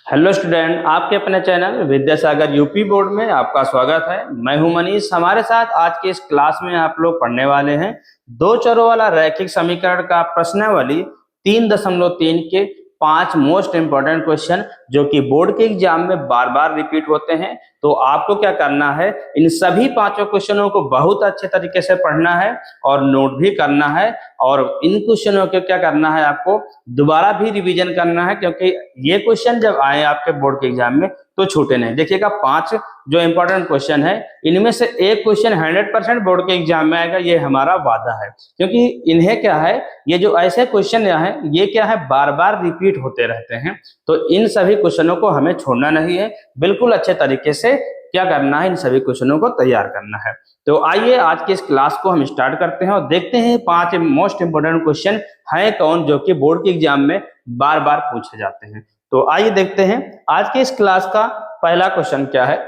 Hello student, आपके अपने channel Vidyasagar UP board में आपका स्वागत है। मैं हूं मनीष। हमारे साथ आज के इस क्लास में आप लोग पढ़ने वाले हैं दो चरों वाला रैखिक समीकरण का प्रश्नावली 3.3 के 5 मोस्ट इंपोर्टेंट क्वेश्चन जो कि बोर्ड के एग्जाम में बार बार रिपीट होते हैं। तो आपको क्या करना है, इन सभी पांचों क्वेश्चनों को बहुत अच्छे तरीके से पढ़ना है और नोट भी करना है। और इन क्वेश्चनों को क्या करना है, आपको दोबारा भी रिवीजन करना है, क्योंकि ये क्वेश्चन जब आए आपके बोर्ड के एग्जाम में तो छूटे नहीं। देखिएगा, 5 जो इंपॉर्टेंट क्वेश्चन है, इनमें से एक क्वेश्चन 100% बोर्ड के एग्जाम में आएगा, ये हमारा वादा है। क्योंकि इन्हें क्या है, ये जो ऐसे क्वेश्चन है ये क्या है, बार बार रिपीट होते रहते हैं। तो इन सभी क्वेश्चनों को हमें छोड़ना नहीं है, बिल्कुल अच्छे तरीके से क्या करना है, इन सभी क्वेश्चनों को तैयार करना है। तो आइए आज की इस क्लास को हम स्टार्ट करते हैं और देखते हैं 5 मोस्ट इंपोर्टेंट क्वेश्चन हैं कौन जो कि बोर्ड के एग्जाम में बार बार पूछे जाते हैं। तो आइए देखते हैं आज के इस क्लास का पहला क्वेश्चन क्या है।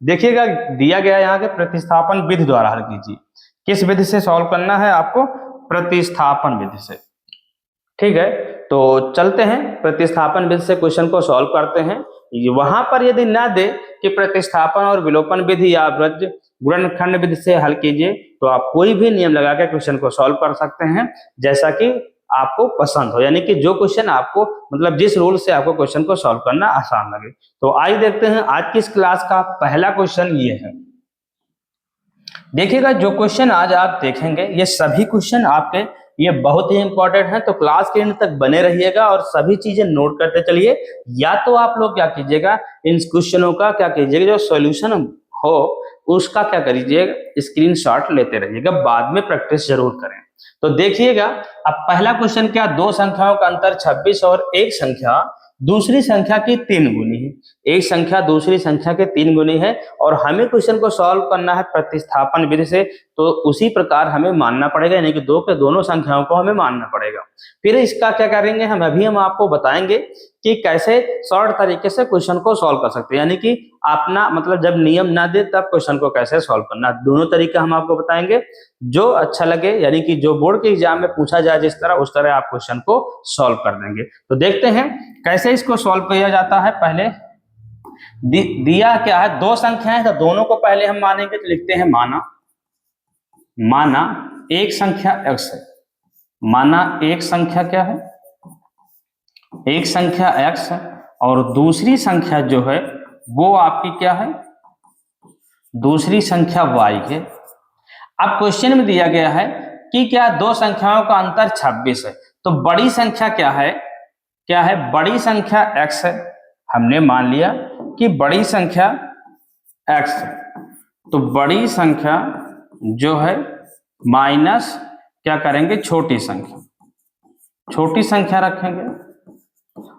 देखिएगा, दिया गया यहाँ के प्रतिस्थापन विधि द्वारा हल कीजिए। किस विधि से सॉल्व करना है आपको? प्रतिस्थापन विधि से। ठीक है, तो चलते हैं प्रतिस्थापन विधि से क्वेश्चन को सॉल्व करते हैं। वहां पर यदि ना दे कि प्रतिस्थापन और विलोपन विधि या वृत्त गुणनखंड विधि से हल कीजिए, तो आप कोई भी नियम लगा के क्वेश्चन को सॉल्व कर सकते हैं जैसा कि आपको पसंद हो, यानी कि जो क्वेश्चन आपको मतलब जिस रूल से आपको क्वेश्चन को सॉल्व करना आसान लगे। तो आइए देखते हैं आज की इस क्लास का पहला क्वेश्चन ये है। देखिएगा, जो क्वेश्चन आज आप देखेंगे ये सभी क्वेश्चन आपके ये बहुत ही इंपॉर्टेंट है। तो क्लास के एंड तक बने रहिएगा और सभी चीजें नोट करते चलिए। या तो आप लोग क्या कीजिएगा, इन क्वेश्चनों का क्या कीजिएगा, जो सॉल्यूशन हो उसका क्या करिएगा, स्क्रीनशॉट लेते रहिएगा, बाद में प्रैक्टिस जरूर करें। तो देखिएगा, अब पहला क्वेश्चन क्या, दो संख्याओं का अंतर 26 और एक संख्या दूसरी संख्या की 3 गुनी है। एक संख्या दूसरी संख्या के 3 गुनी है और हमें क्वेश्चन को सॉल्व करना है प्रतिस्थापन विधि से। तो उसी प्रकार हमें मानना पड़ेगा, यानी कि दो के दोनों संख्याओं को हमें मानना पड़ेगा। फिर इसका क्या करेंगे, हम आपको बताएंगे कि कैसे शॉर्ट तरीके से क्वेश्चन को सॉल्व कर सकते हैं, यानी कि अपना मतलब जब नियम ना दे तब क्वेश्चन को कैसे सॉल्व करना। दोनों तरीके हम आपको बताएंगे, जो अच्छा लगे, यानी कि जो बोर्ड के एग्जाम में पूछा जाए जिस तरह, उस तरह आप क्वेश्चन को सॉल्व कर देंगे। तो देखते हैं कैसे इसको सॉल्व किया जाता है। पहले दिया क्या है, दो संख्याएं, तो दोनों को पहले हम मानेंगे। तो लिखते हैं माना एक संख्या x है। माना एक संख्या क्या है, एक संख्या x है और दूसरी संख्या जो है वो आपकी क्या है, दूसरी संख्या y है। अब क्वेश्चन में दिया गया है कि क्या दो संख्याओं का अंतर 26 है। तो बड़ी संख्या क्या है, बड़ी संख्या x है। हमने मान लिया कि बड़ी संख्या x है, तो बड़ी संख्या जो है माइनस क्या करेंगे, छोटी संख्या रखेंगे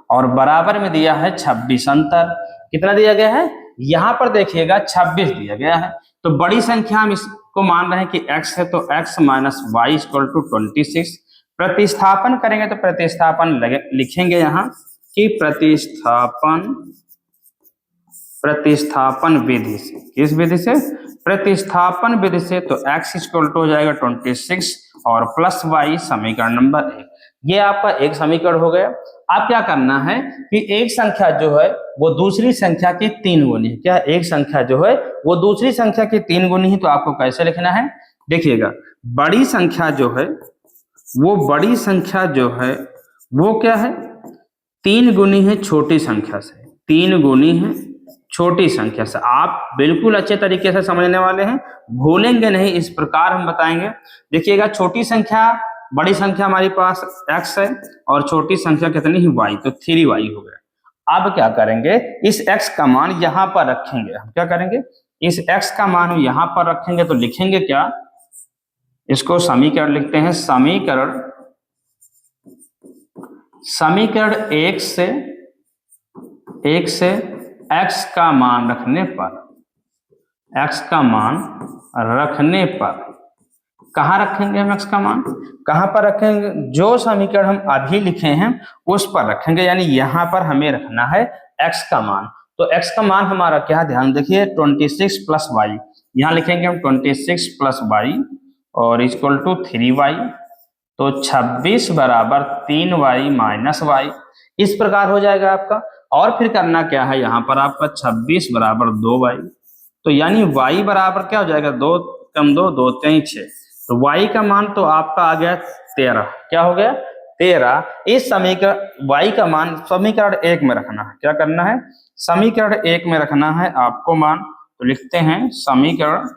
और बराबर में दिया है 26। अंतर कितना दिया गया है, यहां पर देखिएगा 26 दिया गया है। तो बड़ी संख्या हम इसको मान रहे हैं कि x है, तो x minus y equal to 26। प्रतिस्थापन करेंगे तो प्रतिस्थापन लिखेंगे यहां कि प्रतिस्थापन विधि से। किस विधि से? प्रतिस्थापन विधि से। तो x इक्वल टू हो जाएगा 26 और प्लस y समीकरण नंबर 1। ये आपका एक समीकरण हो गया। अब क्या करना है कि एक संख्या जो है वो दूसरी संख्या की 3 गुनी है। क्या एक संख्या जो है वो दूसरी संख्या की 3 गुनी है, तो आपको कैसे लिखना है, देखिएगा, बड़ी संख्या जो है वो क्या है, 3 गुनी है छोटी संख्या से। 3 गुनी है छोटी संख्या से। आप बिल्कुल अच्छे तरीके से समझने वाले हैं, भूलेंगे नहीं, इस प्रकार हम बताएंगे। देखिएगा, छोटी संख्या, बड़ी संख्या हमारे पास x है और छोटी संख्या कितनी है, y, तो 3y हो गया। अब क्या करेंगे, इस x का मान यहां पर रखेंगे। हम क्या करेंगे, इस x का मान यहां पर रखेंगे। तो लिखेंगे क्या, इसको समीकरण लिखते हैं, समीकरण 1 से x का मान रखने पर कहां रखेंगे हम, x का मान कहां पर रखेंगे, जो समीकरण हम अभी लिखे हैं उस पर रखेंगे, यानी यहां पर हमें रखना है x का मान। तो x का मान हमारा क्या, ध्यान देखिए, 26 प्लस वाई, यहां लिखेंगे हम 26 प्लस वाई और इक्वल टू 3y। तो 26 बराबर 3y माइनस वाई, इस प्रकार हो जाएगा आपका। और फिर करना क्या है, यहाँ पर आपका 26 बराबर 2y, तो यानी y बराबर क्या हो जाएगा, 2 कम 2, 2 3 6, तो y का मान तो आपका आ गया 13। क्या हो गया, 13। इस समीकरण y का मान समीकरण 1 में रखना है। क्या करना है, समीकरण 1 में रखना है आपको मान। तो लिखते हैं समीकरण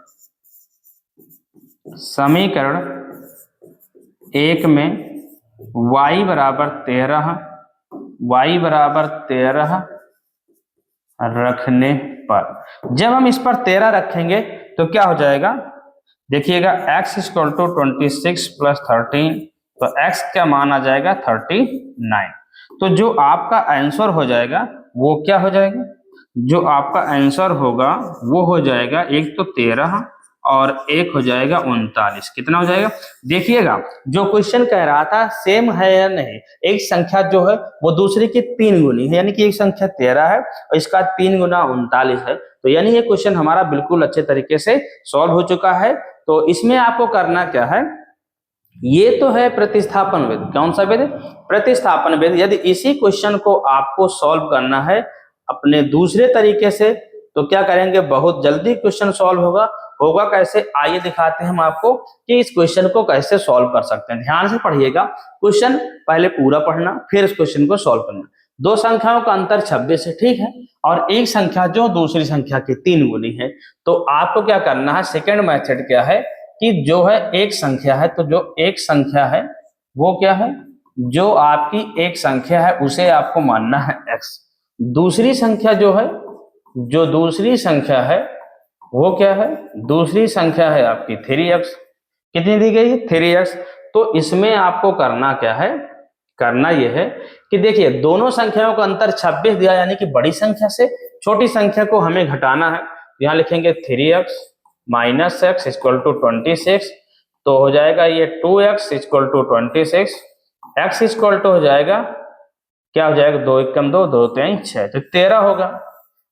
1 में y बराबर 13 रखने पर, जब हम इस पर 13 रखेंगे तो क्या हो जाएगा, देखिएगा x इक्वल टू 26 प्लस 13, तो x का मान आ जाएगा 39। तो जो आपका आंसर हो जाएगा वो क्या हो जाएगा, जो आपका आंसर होगा वो हो जाएगा, एक तो 13 और एक हो जाएगा 39। कितना हो जाएगा, देखिएगा जो क्वेश्चन कह रहा था सेम है या नहीं, एक संख्या जो है वो दूसरे की 3 गुनी है, यानी कि एक संख्या 13 है और इसका 3 गुना 39 है। तो यानी ये क्वेश्चन हमारा बिल्कुल अच्छे तरीके से सॉल्व हो चुका है। तो इसमें आपको करना क्या है, ये तो है प्रतिस्थापन विधि। कौन सा विधि, प्रतिस्थापन विधि। यदि इसी क्वेश्चन को आपको सॉल्व करना है अपने दूसरे तरीके से तो क्या करेंगे, बहुत जल्दी क्वेश्चन सॉल्व होगा कैसे, आइए दिखाते हैं हम आपको कि इस क्वेश्चन को कैसे सॉल्व कर सकते हैं। ध्यान से पढ़िएगा, क्वेश्चन पहले पूरा पढ़ना फिर इस क्वेश्चन को सॉल्व करना। दो संख्याओं का अंतर 26 है, ठीक है, और एक संख्या जो दूसरी संख्या की 3 गुनी है। तो आपको क्या करना है, सेकेंड मेथड क्या है कि जो है एक संख्या है, तो जो एक संख्या है वो क्या है, जो आपकी एक संख्या है उसे आपको मानना है x। दूसरी संख्या जो है, जो दूसरी संख्या है वो क्या है, दूसरी संख्या है आपकी 3x। कितनी दी गई है, 3x। तो इसमें आपको करना क्या है, करना यह है कि देखिए दोनों संख्याओं का अंतर 26 दिया, यानी कि बड़ी संख्या से छोटी संख्या को हमें घटाना है। यहाँ लिखेंगे 3x minus x equal to 26, तो हो जाएगा ये 2x equal to 26, x equal to हो जाएगा, क्या हो जाएगा, 2 1 कम 2, 2 3 6, तो 13 होगा।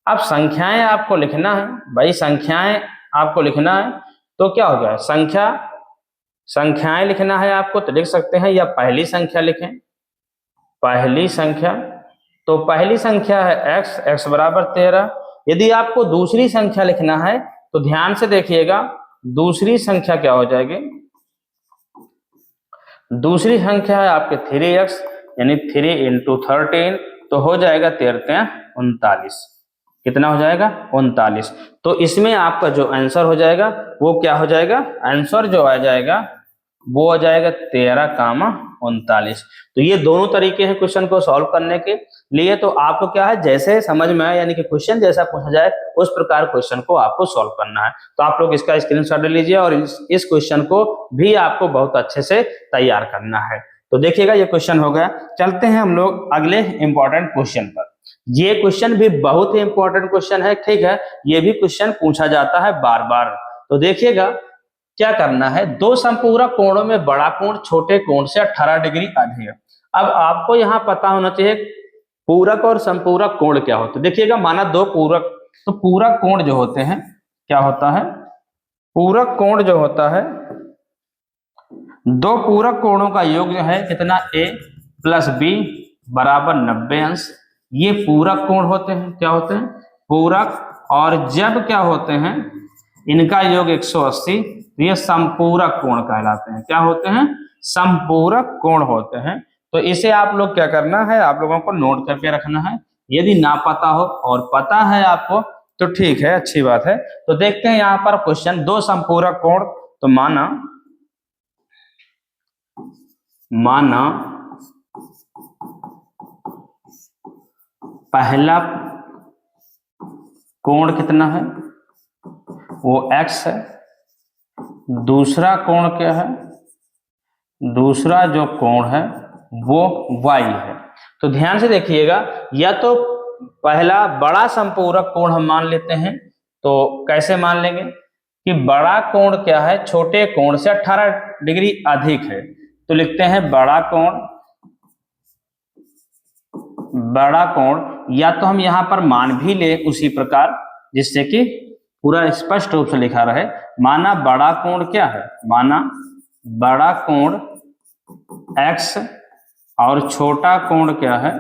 अब संख्याएं आपको लिखना है भाई, संख्याएं आपको लिखना है, तो क्या हो गया, संख्याएं लिखना है आपको, तो लिख सकते हैं या पहली संख्या लिखें, पहली संख्या, तो पहली संख्या है x बराबर 13। यदि आपको दूसरी संख्या लिखना है तो ध्यान से देखिएगा, दूसरी संख्या क्या हो जाएगी, दूसरी संख्या है आपके 3x, यानी 3 इंटू 13, तो हो जाएगा 13 39। कितना हो जाएगा, 39। तो इसमें आपका जो आंसर हो जाएगा वो क्या हो जाएगा, आंसर जो आ जाएगा वो आ जाएगा 13,39। तो ये दोनों तरीके हैं क्वेश्चन को सॉल्व करने के लिए। तो आपको क्या है, जैसे समझ में आए, यानी कि क्वेश्चन जैसा पूछा जाए उस प्रकार क्वेश्चन को आपको सॉल्व करना है। तो आप लोग इसका स्क्रीनशॉट ले लीजिए और इस क्वेश्चन को भी आपको बहुत अच्छे से तैयार करना है। तो देखिएगा ये क्वेश्चन हो गया। चलते हैं हम लोग अगले इंपॉर्टेंट क्वेश्चन पर। ये क्वेश्चन भी बहुत ही इंपॉर्टेंट क्वेश्चन है, ठीक है, ये भी क्वेश्चन पूछा जाता है बार बार। तो देखिएगा क्या करना है, दो संपूरक कोणों में बड़ा कोण छोटे कोण से 18 डिग्री अधिक है। अब आपको यहाँ पता होना चाहिए पूरक और संपूरक कोण क्या होते हैं। देखिएगा माना दो पूरक, तो पूरक कोण जो होते हैं क्या होता है, पूरक कोण जो होता है, दो पूरक कोणों का योग जो है कितना, a प्लस बी बराबर 90 अंश। ये पूरक कोण होते हैं, क्या होते हैं, पूरक। और जब क्या होते हैं, इनका योग 180, ये संपूरक कोण कहलाते हैं। क्या होते हैं, संपूरक कोण होते हैं। तो इसे आप लोग क्या करना है, आप लोगों को नोट करके रखना है। यदि ना पता हो और पता है आपको तो ठीक है, अच्छी बात है। तो देखते हैं यहाँ पर क्वेश्चन, दो संपूरक कोण। तो माना पहला कोण कितना है, वो x है। दूसरा कोण क्या है, दूसरा जो कोण है वो y है। तो ध्यान से देखिएगा, या तो पहला बड़ा संपूरक कोण हम मान लेते हैं। तो कैसे मान लेंगे कि बड़ा कोण क्या है, छोटे कोण से 18 डिग्री अधिक है। तो लिखते हैं बड़ा कोण, बड़ा कोण, या तो हम यहां पर मान भी ले उसी प्रकार जिससे कि पूरा स्पष्ट रूप से लिखा रहे। माना बड़ा कोण क्या है, माना बड़ा कोण x और छोटा कोण क्या है,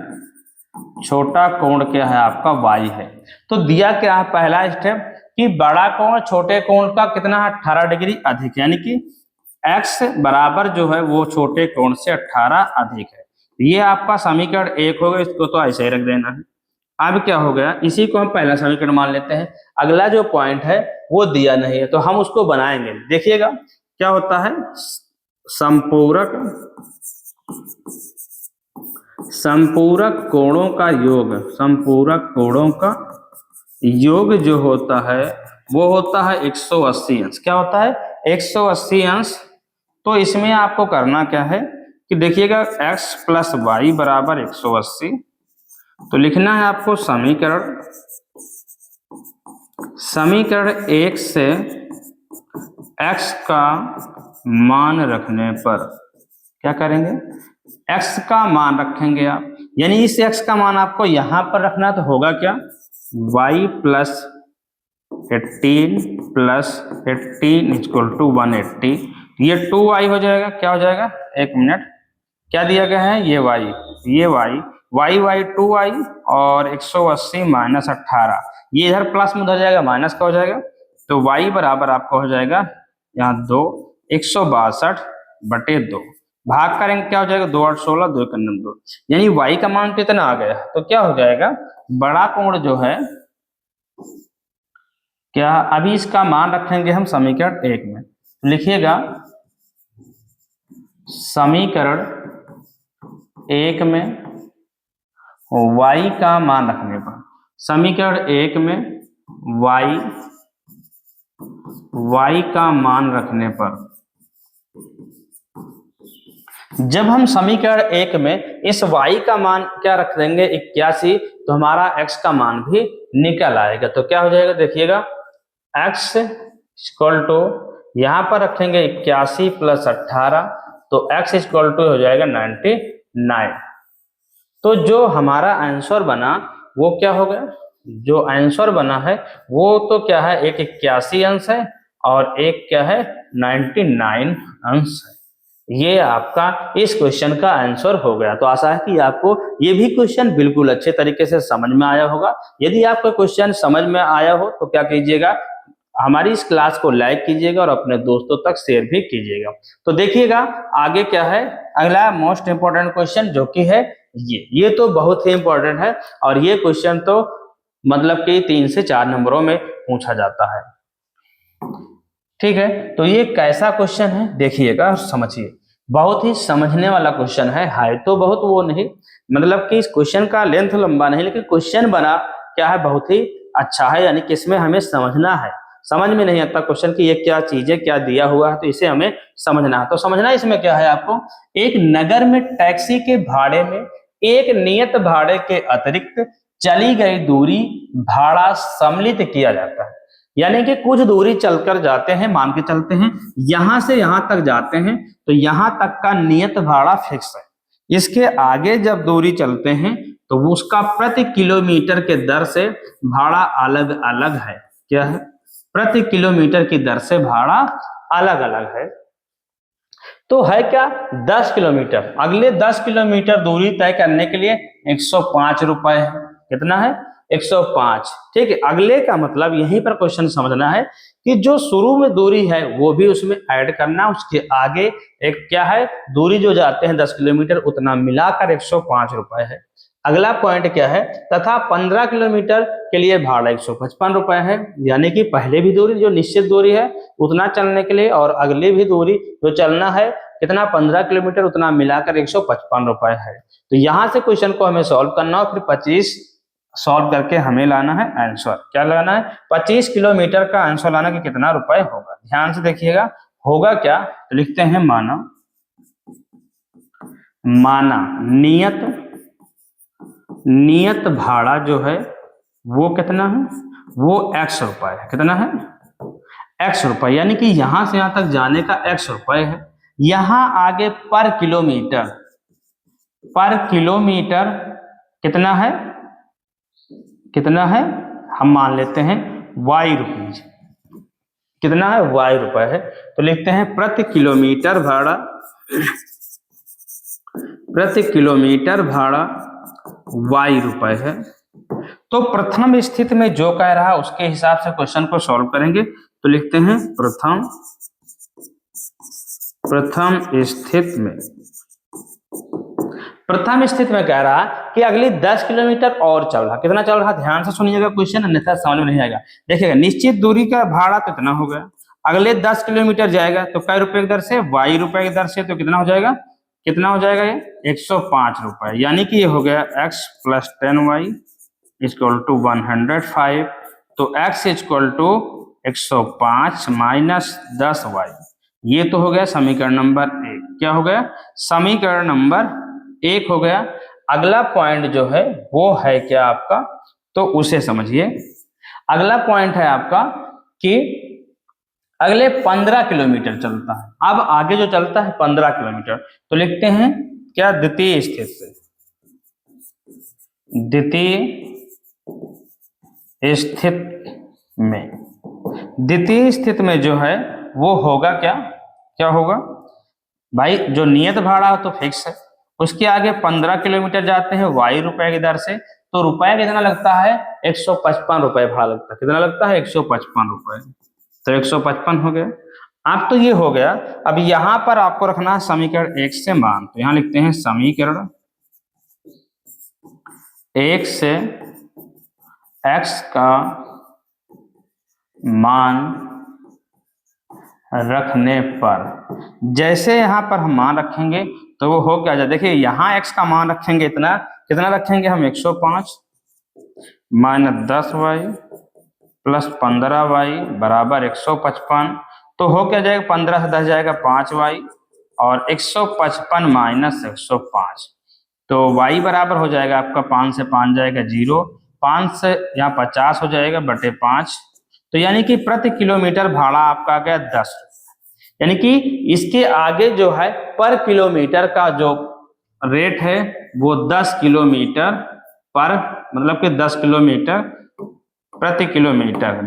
छोटा कोण क्या है आपका y है। तो दिया क्या है पहला स्टेप कि बड़ा कोण छोटे कोण का कितना है 18 डिग्री अधिक, यानी कि x बराबर जो है वो छोटे कोण से 18 अधिक है। ये आपका समीकरण 1 हो गया, इसको तो ऐसे ही रख देना है। अब क्या हो गया, इसी को हम पहला समीकरण मान लेते हैं। अगला जो पॉइंट है वो दिया नहीं है तो हम उसको बनाएंगे। देखिएगा क्या होता है, संपूरक कोणों का योग, संपूरक कोणों का योग जो होता है वो होता है 180 अंश। क्या होता है 180 अंश। तो इसमें आपको करना क्या है कि देखिएगा x प्लस वाई बराबर 180। तो लिखना है आपको समीकरण 1 से x का मान रखने पर क्या करेंगे, x का मान रखेंगे आप, यानी इस x का मान आपको यहां पर रखना। तो होगा क्या, y plus 18 plus 18 equal to 180। ये 2y हो जाएगा। क्या हो जाएगा, एक मिनट, क्या दिया गया है, ये y 2y और 180 माइनस 18, ये इधर प्लस में उधर जाएगा माइनस का हो जाएगा। तो y बराबर आपका हो जाएगा यहाँ 2 162/2, भाग करेंगे क्या हो जाएगा 2 8 16 2 1 2, यानी y का मान कितना आ गया। तो क्या हो जाएगा, बड़ा कोण जो है क्या, अभी इसका मान रखेंगे हम समीकरण 1 में। लिखिएगा समीकरण 1 में y का मान रखने पर, समीकरण 1 में y का मान रखने पर, जब हम समीकरण 1 में इस y का मान क्या रख देंगे 81, तो हमारा x का मान भी निकल आएगा। तो क्या हो जाएगा, देखिएगा x इक्वल टू यहां पर रखेंगे 81 प्लस 18, तो x इक्वल टू हो जाएगा 99। तो जो हमारा आंसर बना वो क्या हो गया, जो आंसर बना है वो तो क्या है, एक 81 अंश है और एक क्या है 99 अंश है। ये आपका इस क्वेश्चन का आंसर हो गया। तो आशा है कि आपको ये भी क्वेश्चन बिल्कुल अच्छे तरीके से समझ में आया होगा। यदि आपका क्वेश्चन समझ में आया हो तो क्या कीजिएगा, हमारी इस क्लास को लाइक कीजिएगा और अपने दोस्तों तक शेयर भी कीजिएगा। तो देखिएगा आगे क्या है, अगला मोस्ट इंपोर्टेंट क्वेश्चन जो कि है ये तो बहुत ही इंपॉर्टेंट है और ये क्वेश्चन तो मतलब कि 3 से 4 नंबरों में पूछा जाता है। ठीक है, तो ये कैसा क्वेश्चन है देखिएगा, समझिए, बहुत ही समझने वाला क्वेश्चन है तो बहुत वो नहीं, मतलब कि इस क्वेश्चन का लेंथ लंबा नहीं, लेकिन क्वेश्चन बना क्या है बहुत ही अच्छा है, यानी कि इसमें हमें समझना है। समझ में नहीं आता क्वेश्चन की ये क्या चीज है, क्या दिया हुआ है, तो इसे हमें समझना है। तो समझना इसमें क्या है आपको, एक नगर में टैक्सी के भाड़े में एक नियत भाड़े के अतिरिक्त चली गई दूरी भाड़ा सम्मिलित किया जाता है। यानी कि कुछ दूरी चलकर जाते हैं, मान के चलते हैं यहां से यहां तक जाते हैं, तो यहां तक का नियत भाड़ा फिक्स है। इसके आगे जब दूरी चलते हैं तो वो उसका प्रति किलोमीटर के दर से भाड़ा अलग अलग है। क्या है, प्रति किलोमीटर की दर से भाड़ा अलग अलग है। तो है क्या 10 किलोमीटर, अगले 10 किलोमीटर दूरी तय करने के लिए 105 रुपए है। कितना है 105। ठीक है, अगले का मतलब यहीं पर क्वेश्चन समझना है कि जो शुरू में दूरी है वो भी उसमें ऐड करना, उसके आगे एक क्या है दूरी जो जाते हैं 10 किलोमीटर उतना मिलाकर 105 रुपए है। अगला पॉइंट क्या है, तथा 15 किलोमीटर के लिए भाड़ा 155 रुपए है। यानी कि पहले भी दूरी जो निश्चित दूरी है उतना चलने के लिए और अगली भी दूरी जो चलना है कितना 15 किलोमीटर उतना मिलाकर 155 रुपए है। तो यहां से क्वेश्चन को हमें सॉल्व करना और फिर 25 सॉल्व करके हमें लाना है आंसर। क्या लाना है, 25 किलोमीटर का आंसर लाना कि कितना रुपए होगा। ध्यान से देखिएगा होगा क्या, तो लिखते हैं माना नियत भाड़ा जो है वो कितना है, वो x रुपए है। कितना है x रुपए, यानी कि यहां से यहां तक जाने का x रुपए है। यहां आगे पर किलोमीटर कितना है हम मान लेते हैं y रुपीज। कितना है y रुपए है। तो लिखते हैं प्रति किलोमीटर भाड़ा y रुपए है। तो प्रथम स्थिति में जो कह रहा है उसके हिसाब से क्वेश्चन को सॉल्व करेंगे। तो लिखते हैं प्रथम स्थिति में कह रहा कि अगली 10 किलोमीटर और चल रहा। कितना चल रहा, ध्यान से सुनिएगा क्वेश्चन, अन्यथा समझ में नहीं आएगा। देखिएगा निश्चित दूरी का भाड़ा तो इतना हो गया, अगले 10 किलोमीटर जाएगा तो कै रुपए की दर से, y रुपए की दर से। तो कितना हो जाएगा, ये 105 रुपए। यानी कि ये हो गया x + 10y = 105। तो x = 105 - 10y। ये तो हो गया समीकरण नंबर 1। क्या हो गया, समीकरण नंबर 1 हो गया। अगला पॉइंट जो है वो है क्या आपका, तो उसे समझिए। अगला पॉइंट है आपका कि अगले 15 किलोमीटर चलता है। अब आगे जो चलता है 15 किलोमीटर, तो लिखते हैं क्या, द्वितीय स्थिति से। द्वितीय स्थिति में जो है वो होगा क्या होगा भाई, जो नियत भाड़ा हो तो फिक्स है, उसके आगे 15 किलोमीटर जाते हैं y रुपए की दर से। तो रुपए कितना लगता है, 155 रुपए भाड़ा लगता है। कितना लगता है, 155 रुपए। तो 155 हो गया। अब तो ये हो गया। अब यहां पर आपको रखना है समीकरण 1 से मान। तो यहां लिखते हैं समीकरण 1 से x का मान रखने पर, जैसे यहां पर हम मान रखेंगे तो वो हो क्या जाए। देखिए यहां x का मान रखेंगे, कितना रखेंगे हम, 105 - 10y + 15y = 155। तो हो क्या जाएगा, 15 से 10 जाएगा 5y, और 155 - 105। तो y बराबर हो जाएगा आपका 5 से 5 जाएगा 0, 5 से यहाँ 50 हो जाएगा बटे 5। तो यानी कि प्रति किलोमीटर भाड़ा आपका आ गया 10 रुपये। यानी कि इसके आगे जो है पर किलोमीटर का जो रेट है वो 10 किलोमीटर पर, मतलब कि 10 किलोमीटर प्रति किलोमीटर,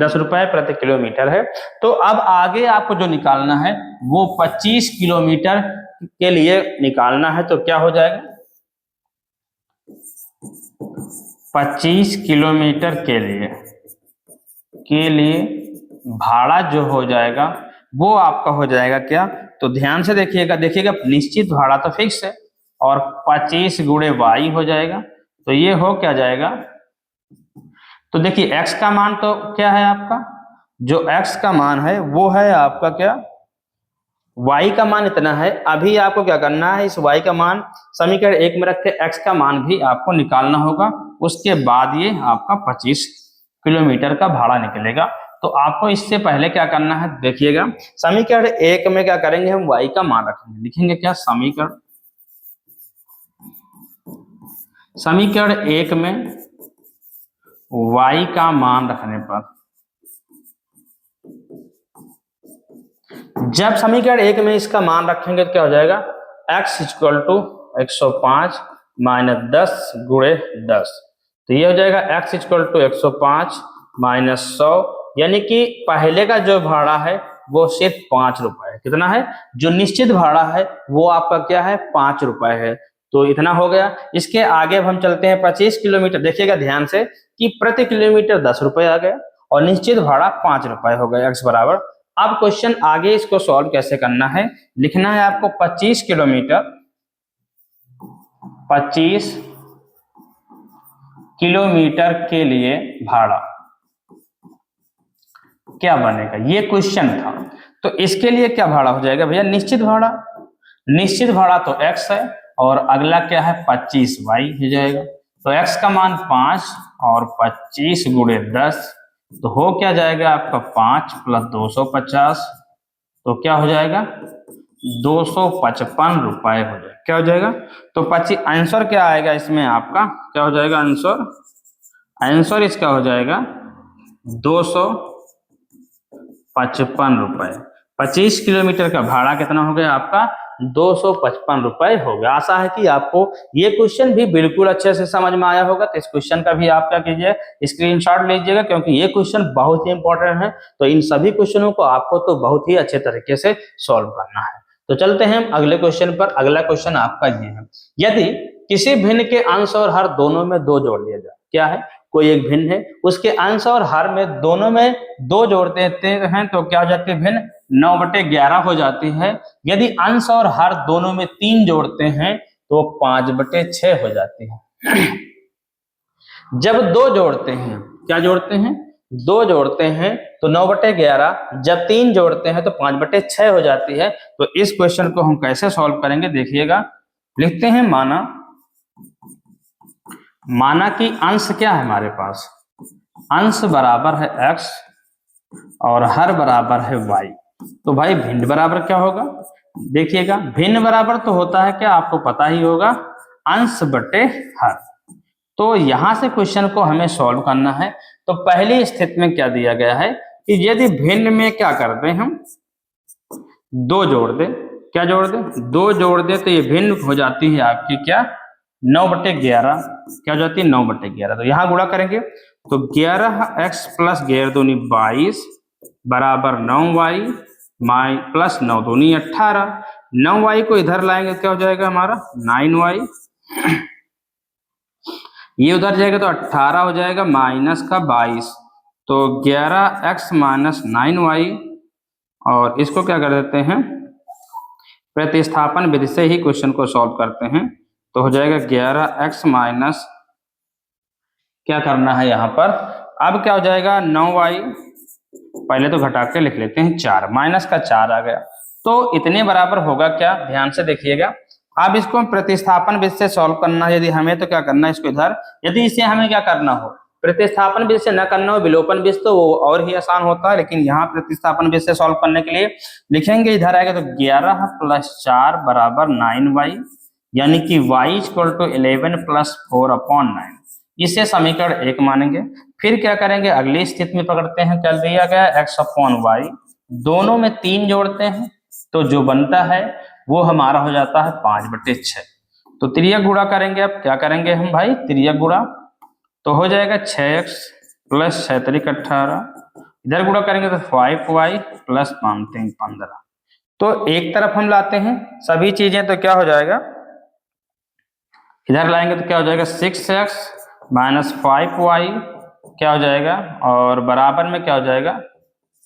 10 रुपए प्रति किलोमीटर है। तो अब आगे आपको जो निकालना है वो 25 किलोमीटर के लिए निकालना है। तो क्या हो जाएगा, 25 किलोमीटर के लिए भाड़ा जो हो जाएगा वो आपका हो जाएगा क्या। तो ध्यान से देखिएगा, निश्चित भाड़ा तो फिक्स है और 25 गुणे y हो जाएगा। तो ये हो क्या जाएगा, तो देखिए x का मान तो क्या है आपका, जो x का मान है वो है आपका क्या, y का मान इतना है। अभी आपको क्या करना है, इस y का मान समीकरण 1 में रख के x का मान भी आपको निकालना होगा। उसके बाद ये आपका 25 किलोमीटर का भाड़ा निकलेगा। तो आपको इससे पहले क्या करना है, देखिएगा समीकरण 1 में क्या करेंगे, हम y का मान रखेंगे। लिखेंगे क्या, समीकरण 1 में y का मान रखने पर, जब समीकरण 1 में इसका मान रखेंगे तो क्या हो जाएगा, x = 105 - 10 गुणे 10। तो ये हो जाएगा x = 105 - 100। यानी कि पहले का जो भाड़ा है वो सिर्फ 5 रुपए है। कितना है, जो निश्चित भाड़ा है वो आपका क्या है, 5 रुपए है। तो इतना हो गया। इसके आगे हम चलते हैं 25 किलोमीटर। देखिएगा ध्यान से कि प्रति किलोमीटर 10 रुपए आ गया और निश्चित भाड़ा 5 रुपए हो गया, x बराबर। अब क्वेश्चन आगे इसको सॉल्व कैसे करना है, लिखना है आपको 25 किलोमीटर के लिए भाड़ा क्या बनेगा, ये क्वेश्चन था। तो इसके लिए क्या भाड़ा हो जाएगा भैया, निश्चित भाड़ा तो x है और अगला क्या है 25y हो जाएगा। तो x का मान 5 और 25 गुणे 10, तो हो क्या जाएगा आपका 5 + 250। तो क्या हो जाएगा, 255 रुपए हो जाएगा। क्या हो जाएगा, तो 25 आंसर क्या आएगा इसमें आपका, क्या हो जाएगा आंसर इसका हो जाएगा 255 रुपए। 25 किलोमीटर का भाड़ा कितना हो गया आपका, 255 रुपए हो गया। आशा है कि आपको ये क्वेश्चन भी बिल्कुल अच्छे से समझ में आया होगा। तो इस क्वेश्चन का भी आप क्या कीजिए, स्क्रीनशॉट लीजिएगा, क्योंकि ये क्वेश्चन बहुत ही इंपॉर्टेंट है। तो इन सभी क्वेश्चनों को आपको तो बहुत ही अच्छे तरीके से सॉल्व करना है। तो चलते हैं हम अगले क्वेश्चन पर। अगला क्वेश्चन आपका ये है, यदि किसी भिन्न के अंश और हर दोनों में 2 जोड़ दिया जाए। क्या है, कोई एक भिन्न है, उसके अंश और हर में दोनों में 2 जोड़ देते हैं तो क्या हो जाती है भिन्न, 9/11 हो जाती है। यदि अंश और हर दोनों में 3 जोड़ते हैं तो 5/6 हो जाती है। जब 2 जोड़ते हैं, क्या जोड़ते हैं, 2 जोड़ते हैं तो 9/11, जब 3 जोड़ते हैं तो 5/6 हो जाती है। तो इस क्वेश्चन को हम कैसे सॉल्व करेंगे देखिएगा। लिखते हैं माना कि अंश क्या है हमारे पास, अंश बराबर है x और हर बराबर है y। तो भाई भिन्न बराबर क्या होगा, देखिएगा भिन्न बराबर तो होता है क्या, आपको पता ही होगा, अंश बटे हर। तो यहां से क्वेश्चन को हमें सॉल्व करना है। तो पहली स्थिति में क्या दिया गया है कि यदि भिन्न में क्या कर दें हम, 2 जोड़ दें, क्या जोड़ दें, 2 जोड़ दें तो ये भिन्न हो जाती है आपकी क्या, 9/11, क्या हो जाती है 9/11। तो यहाँ गुणा करेंगे तो 11x प्लस 11 दूनी 22 बराबर 9y प्लस 9 दूनी 18। 9y को इधर लाएंगे क्या हो जाएगा हमारा 9y, ये उधर जाएगा तो 18 हो जाएगा माइनस का 22, तो 11x माइनस 9y, और इसको क्या कर देते हैं प्रतिस्थापन विधि से ही क्वेश्चन को सॉल्व करते हैं। तो हो जाएगा 11x माइनस, क्या करना है यहाँ पर, अब क्या हो जाएगा 9y, पहले तो घटा के लिख लेते हैं 4, माइनस का 4 आ गया। तो इतने बराबर होगा क्या, ध्यान से देखिएगा। अब इसको प्रतिस्थापन विधि से सॉल्व करना है यदि हमें, तो क्या करना है इसको इधर, यदि इसे हमें क्या करना हो प्रतिस्थापन विधि से न करना हो विलोपन विधि तो वो और ही आसान होता है, लेकिन यहाँ प्रतिस्थापन विधि से सॉल्व करने के लिए लिखेंगे, इधर आएगा तो 11 प्लस 4 बराबर 9y, यानी कि y इक्वल टू 11 प्लस 4/9। इसे समीकरण 1 मानेंगे। फिर क्या करेंगे, अगली स्थिति में पकड़ते हैं, क्या दिया गया x/y, दोनों में 3 जोड़ते हैं तो जो बनता है वो हमारा हो जाता है 5/6। तो तिर्यक गुणा करेंगे, अब क्या करेंगे हम भाई तिर्यक गुणा, तो हो जाएगा 6x प्लस 6 3 18, इधर गुणा करेंगे तो 5y प्लस 5 3 15। तो एक तरफ हम लाते हैं सभी चीजें, तो क्या हो जाएगा, इधर लाएंगे तो क्या हो जाएगा 6x माइनस 5y, क्या हो जाएगा, और बराबर में क्या हो जाएगा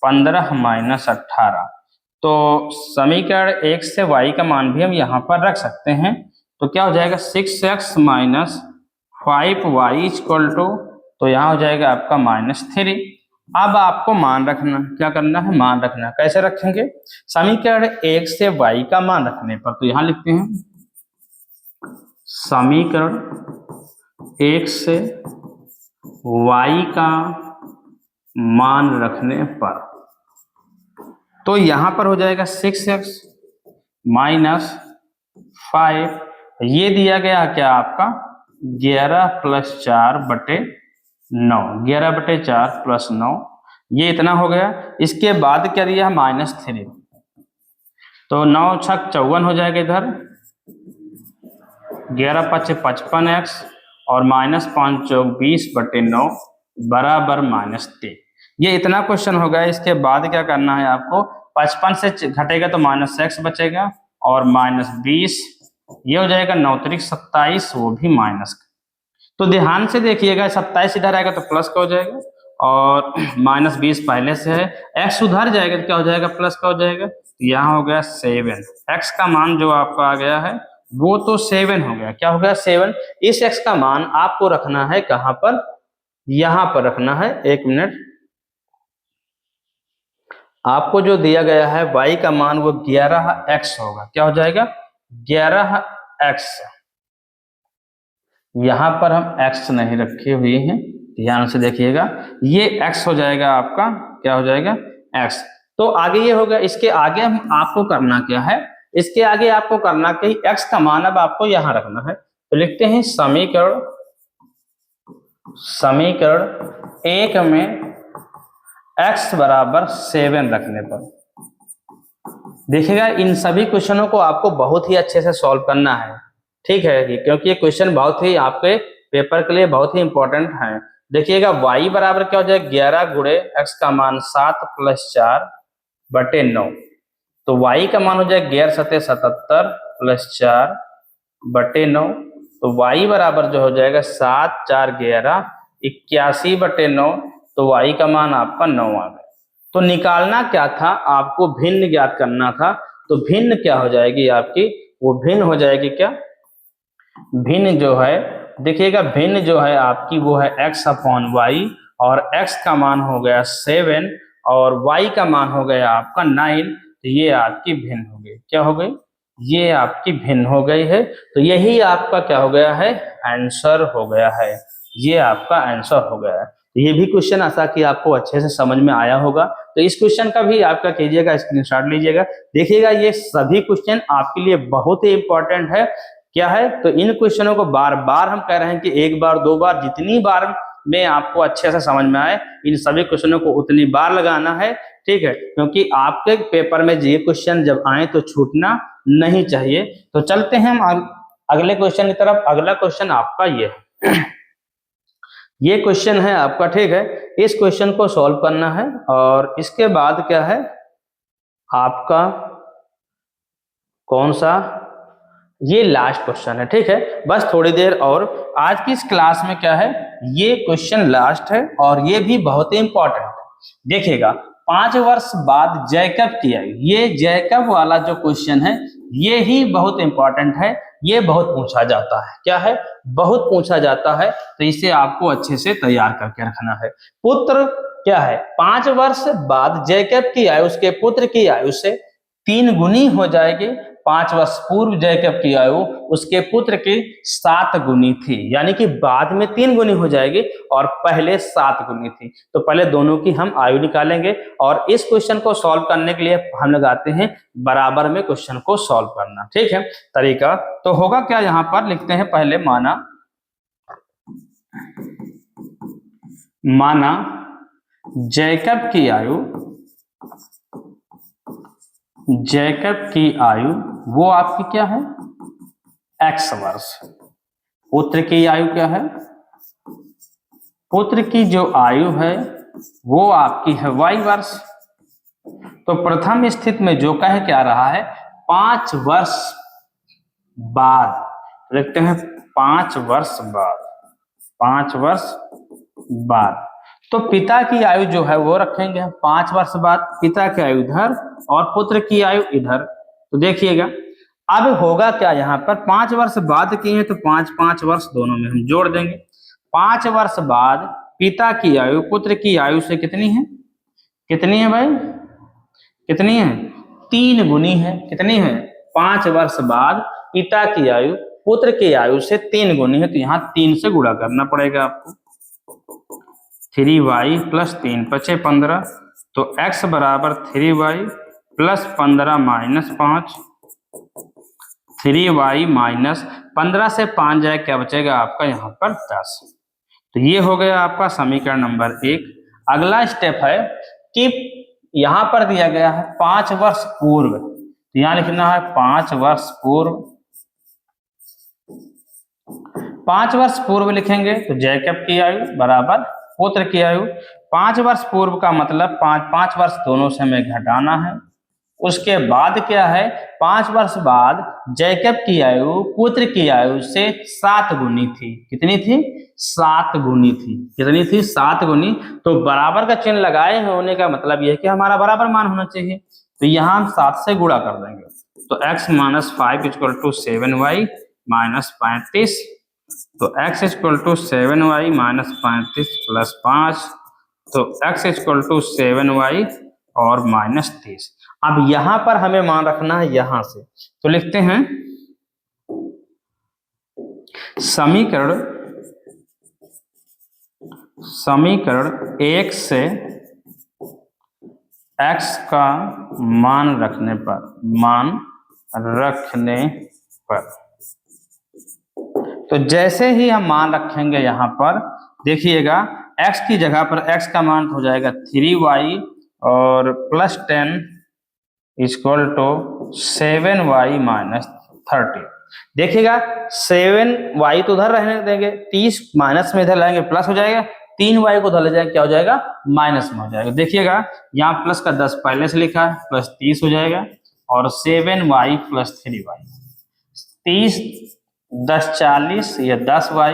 15 माइनस 18। तो समीकरण 1 से y का मान भी हम यहाँ पर रख सकते हैं। तो क्या हो जाएगा 6x minus 5y equal to, तो यहाँ हो जाएगा आपका -3। अब आपको मान रखना, क्या करना है मान रखना, कैसे रखेंगे, समीकरण 1 से y का मान रखने पर, तो यहाँ लिखते हैं समीकरण 1 से y का मान रखने पर, तो यहां पर हो जाएगा 6x माइनस 5, ये दिया गया क्या आपका 11 प्लस 4/9, 11/4 प्लस 9, ये इतना हो गया। इसके बाद क्या दिया -3, तो 9 छक 54 हो जाएगा, इधर 11 5 55x और -5 चौक 20/9 बराबर -3। ये इतना क्वेश्चन हो गया। इसके बाद क्या करना है आपको, 55 से घटेगा तो -x बचेगा और -20, ये हो जाएगा 9 3 27, वो भी माइनस का। तो ध्यान से देखिएगा, 27 इधर आएगा तो प्लस का हो जाएगा और -20 पहले से है, x उधर जाएगा तो क्या हो जाएगा प्लस का हो जाएगा। यहाँ हो गया 7, x का मान जो आपका आ गया है वो तो 7 हो गया, क्या हो गया 7। इस x का मान आपको रखना है कहां पर, यहां पर रखना है। 1 मिनट, आपको जो दिया गया है y का मान वो 11x होगा, क्या हो जाएगा 11x। यहां पर हम x नहीं रखे हुए हैं, ध्यान से देखिएगा, ये x हो जाएगा आपका, क्या हो जाएगा x। तो आगे ये होगा, इसके आगे हम आपको करना क्या है, इसके आगे आपको करना कि x का मान अब आपको यहां रखना है। तो लिखते हैं समीकरण 1 में x बराबर 7 रखने पर, देखिएगा इन सभी क्वेश्चनों को आपको बहुत ही अच्छे से सॉल्व करना है, ठीक है, क्योंकि ये क्वेश्चन बहुत ही आपके पेपर के लिए बहुत ही इंपॉर्टेंट है। देखिएगा y बराबर क्या हो जाएगा 11 गुणे x का मान 7 प्लस 4/9, तो y का मान हो जाएगा 11×7=77 प्लस 4/9, तो y बराबर जो हो जाएगा 7×4=11 81/9, तो y का मान आपका 9 आ गया। तो निकालना क्या था, आपको भिन्न ज्ञात करना था। तो भिन्न क्या हो जाएगी आपकी, वो भिन्न हो जाएगी क्या, भिन्न जो है देखिएगा, भिन्न जो है आपकी वो है x/y, और x का मान हो गया 7 और y का मान हो गया आपका 9। तो ये आपकी भिन्न हो गई, क्या हो गई, ये आपकी भिन्न हो गई है। तो यही आपका क्या हो गया है, आंसर हो गया है, ये आपका आंसर हो गया है। ये भी क्वेश्चन आशा कि आपको अच्छे से समझ में आया होगा। तो इस क्वेश्चन का भी आपका कीजिएगा, स्क्रीनशॉट लीजिएगा, देखिएगा ये सभी क्वेश्चन आपके लिए बहुत ही इंपॉर्टेंट है। क्या है, तो इन क्वेश्चनों को बार बार हम कह रहे हैं कि एक बार दो बार, जितनी बार में आपको अच्छे से समझ में आए, इन सभी क्वेश्चनों को उतनी बार लगाना है, ठीक है, क्योंकि आपके पेपर में ये क्वेश्चन जब आए तो छूटना नहीं चाहिए। तो चलते हैं हम अगले क्वेश्चन की तरफ। अगला क्वेश्चन आपका ये है, ये क्वेश्चन है आपका, ठीक है, इस क्वेश्चन को सॉल्व करना है और इसके बाद क्या है आपका कौन सा, ये लास्ट क्वेश्चन है, ठीक है, बस थोड़ी देर और। आज की इस क्लास में क्या है, ये क्वेश्चन लास्ट है और ये भी बहुत ही इंपॉर्टेंट है। देखिएगा 5 वर्ष बाद जैकब की आयु, ये जैकब वाला जो क्वेश्चन है ये ही बहुत इंपॉर्टेंट है, ये बहुत पूछा जाता है। क्या है, बहुत पूछा जाता है, तो इसे आपको अच्छे से तैयार करके रखना है। पुत्र क्या है, 5 वर्ष बाद जैकब की आयु उसके पुत्र की आयु से 3 गुनी हो जाएगी। 5 वर्ष पूर्व जैकब की आयु उसके पुत्र की 7 गुनी थी, यानी कि बाद में 3 गुनी हो जाएगी और पहले 7 गुनी थी। तो पहले दोनों की हम आयु निकालेंगे और इस क्वेश्चन को सॉल्व करने के लिए हम लगाते हैं बराबर में क्वेश्चन को सॉल्व करना, ठीक है। तरीका तो होगा क्या, यहां पर लिखते हैं पहले, माना जैकब की आयु वो आपकी क्या है, x वर्ष। पुत्र की आयु क्या है, पुत्र की जो आयु है वो आपकी है y वर्ष। तो प्रथम स्थिति में जो कह क्या रहा है, 5 वर्ष बाद, लिखते हैं 5 वर्ष बाद, 5 वर्ष बाद। तो पिता की आयु जो है वो रखेंगे 5 वर्ष बाद, पिता की आयु इधर और पुत्र की आयु इधर। तो देखिएगा अब होगा क्या, यहाँ पर 5 वर्ष बाद की है तो 5 वर्ष दोनों में हम जोड़ देंगे। 5 वर्ष बाद पिता की आयु पुत्र की आयु से कितनी है, कितनी है भाई, कितनी है, 3 गुनी है। कितनी है, 5 वर्ष बाद पिता की आयु पुत्र की आयु से 3 गुनी है, तो यहाँ 3 से गुणा करना पड़ेगा आपको। 3y + 3 = 15, तो x बराबर 3y + 15 - 5, 3y - 15 से 5 जाए क्या बचेगा आपका यहाँ पर 10। तो ये हो गया आपका समीकरण नंबर 1। अगला स्टेप है कि यहाँ पर दिया गया है 5 वर्ष पूर्व, तो यहाँ लिखना है 5 वर्ष पूर्व। 5 वर्ष पूर्व लिखेंगे तो जैकब की आयु बराबर पुत्र की आयु। 5 वर्ष पूर्व का मतलब 5 वर्ष दोनों से हमें घटाना है। उसके बाद क्या है, 5 वर्ष बाद जैकब की आयु पुत्र की आयु से 7 गुनी थी। कितनी थी, 7 गुनी थी। कितनी थी, 7 गुनी। तो बराबर का चिन्ह लगाए होने का मतलब यह है कि हमारा बराबर मान होना चाहिए। तो यहाँ हम 7 से गुणा कर देंगे, तो x - 5 = 7y - 35, तो x = 7y - 35 + 5, तो x = 7y और -30। अब यहां पर हमें मान रखना है यहां से, तो लिखते हैं समीकरण 1 से x का मान रखने पर, तो जैसे ही हम मान रखेंगे यहाँ पर देखिएगा x की जगह पर x का मान हो जाएगा 3y और +10 = 7y - 30। देखिएगा 7y तो उधर रहने देंगे, 30 माइनस में इधर लाएंगे प्लस हो जाएगा, 3y को उधर ले जाएंगे क्या हो जाएगा, माइनस में हो जाएगा। देखिएगा यहाँ प्लस का 10 पहले से लिखा है, +30 हो जाएगा और 7y प्लस 3y। 30 10 40 या 10y,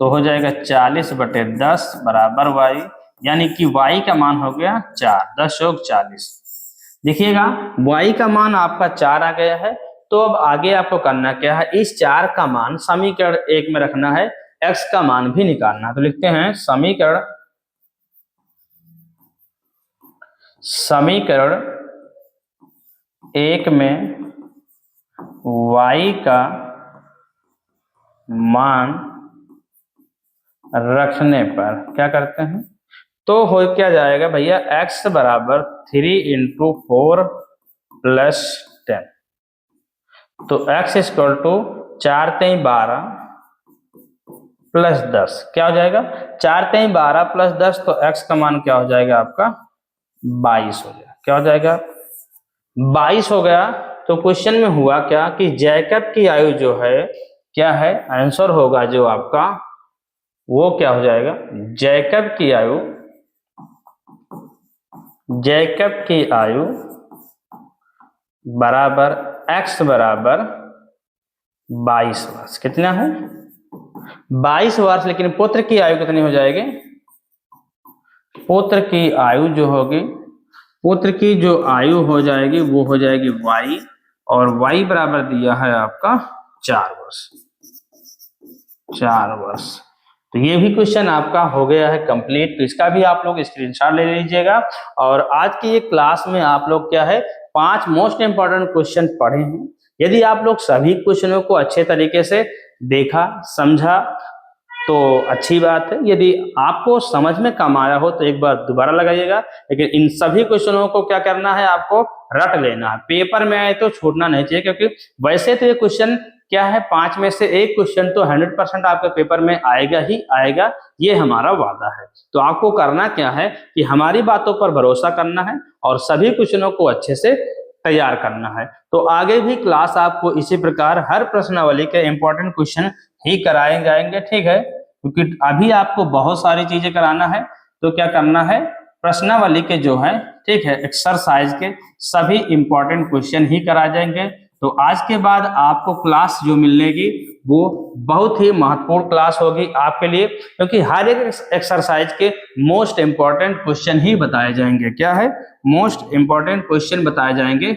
तो हो जाएगा 40/10 बराबर y, यानी कि y का मान हो गया 4। 10 + 40। देखिएगा y का मान आपका 4 आ गया है। तो अब आगे आपको करना क्या है, इस 4 का मान समीकरण 1 में रखना है, x का मान भी निकालना है। तो लिखते हैं समीकरण 1 में y का मान रखने पर क्या करते हैं, तो हो क्या जाएगा भैया, x बराबर 3 × 4 + 10। तो x = 4 × 12 + 10 क्या हो जाएगा, 4 × 12 + 10, तो x का मान क्या हो जाएगा आपका 22 हो जाएगा। क्या हो जाएगा 22 हो गया। तो क्वेश्चन में हुआ क्या कि जैकब की आयु जो है क्या है, आंसर होगा जो आपका वो क्या हो जाएगा, जैकब की आयु बराबर x बराबर 22 वर्ष। कितना है 22 वर्ष। लेकिन पुत्र की आयु कितनी हो जाएगी, पुत्र की आयु जो होगी, पुत्र की जो आयु हो जाएगी वो हो जाएगी y, और y बराबर दिया है आपका 4 वर्ष। 4 वर्ष। तो ये भी क्वेश्चन आपका हो गया है कंप्लीट। तो इसका भी आप लोग स्क्रीनशॉट ले लीजिएगा। और आज की ये क्लास में आप लोग क्या है 5 मोस्ट इंपॉर्टेंट क्वेश्चन पढ़े हैं। यदि आप लोग सभी क्वेश्चनों को अच्छे तरीके से देखा समझा तो अच्छी बात है। यदि आपको समझ में कम आया हो तो एक बार दोबारा लगाइएगा। लेकिन इन सभी क्वेश्चनों को क्या करना है, आपको रट लेना है। पेपर में आए तो छूटना नहीं चाहिए, क्योंकि वैसे तो ये क्वेश्चन क्या है 5 में से एक क्वेश्चन तो 100% आपके पेपर में आएगा ही आएगा, ये हमारा वादा है। तो आपको करना क्या है कि हमारी बातों पर भरोसा करना है और सभी क्वेश्चनों को अच्छे से तैयार करना है। तो आगे भी क्लास आपको इसी प्रकार हर प्रश्नावली के इंपॉर्टेंट क्वेश्चन ही कराए जाएंगे, ठीक है। क्योंकि अभी आपको बहुत सारी चीजें कराना है, तो क्या करना है, प्रश्नावली के जो है ठीक है एक्सरसाइज के सभी इंपॉर्टेंट क्वेश्चन ही कराए जाएंगे। तो आज के बाद आपको क्लास जो मिलेगी वो बहुत ही महत्वपूर्ण क्लास होगी आपके लिए, क्योंकि हर एक एक्सरसाइज के मोस्ट इंपॉर्टेंट क्वेश्चन ही बताए जाएंगे। क्या है, मोस्ट इंपॉर्टेंट क्वेश्चन बताए जाएंगे।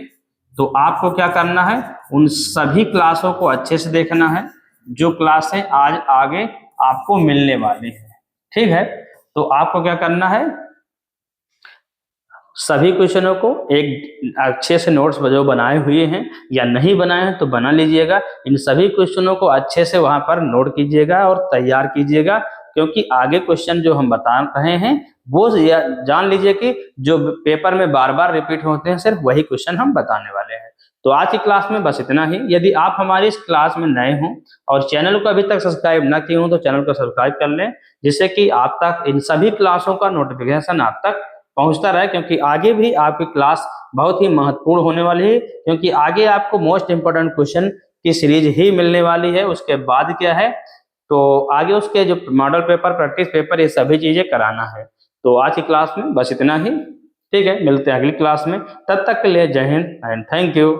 तो आपको क्या करना है, उन सभी क्लासों को अच्छे से देखना है जो क्लासें आज आगे आपको मिलने वाली है, ठीक है। तो आपको क्या करना है, सभी क्वेश्चनों को एक अच्छे से नोट्स जो बनाए हुए हैं या नहीं बनाए हैं तो बना लीजिएगा। इन सभी क्वेश्चनों को अच्छे से वहां पर नोट कीजिएगा और तैयार कीजिएगा, क्योंकि आगे क्वेश्चन जो हम बता रहे हैं वो जान लीजिए कि जो पेपर में बार बार रिपीट होते हैं सिर्फ वही क्वेश्चन हम बताने वाले हैं। तो आज की क्लास में बस इतना ही। यदि आप हमारी इस क्लास में नए हों और चैनल को अभी तक सब्सक्राइब न किए हों तो चैनल को सब्सक्राइब कर लें, जिससे कि आप तक इन सभी क्लासों का नोटिफिकेशन आप तक पहुंचता रहे, क्योंकि आगे भी आपकी क्लास बहुत ही महत्वपूर्ण होने वाली है। क्योंकि आगे आपको मोस्ट इंपोर्टेंट क्वेश्चन की सीरीज ही मिलने वाली है। उसके बाद क्या है, तो आगे उसके जो मॉडल पेपर, प्रैक्टिस पेपर, ये सभी चीजें कराना है। तो आज की क्लास में बस इतना ही, ठीक है। मिलते हैं अगली क्लास में, तब तक के लिए जय हिंद एंड थैंक यू।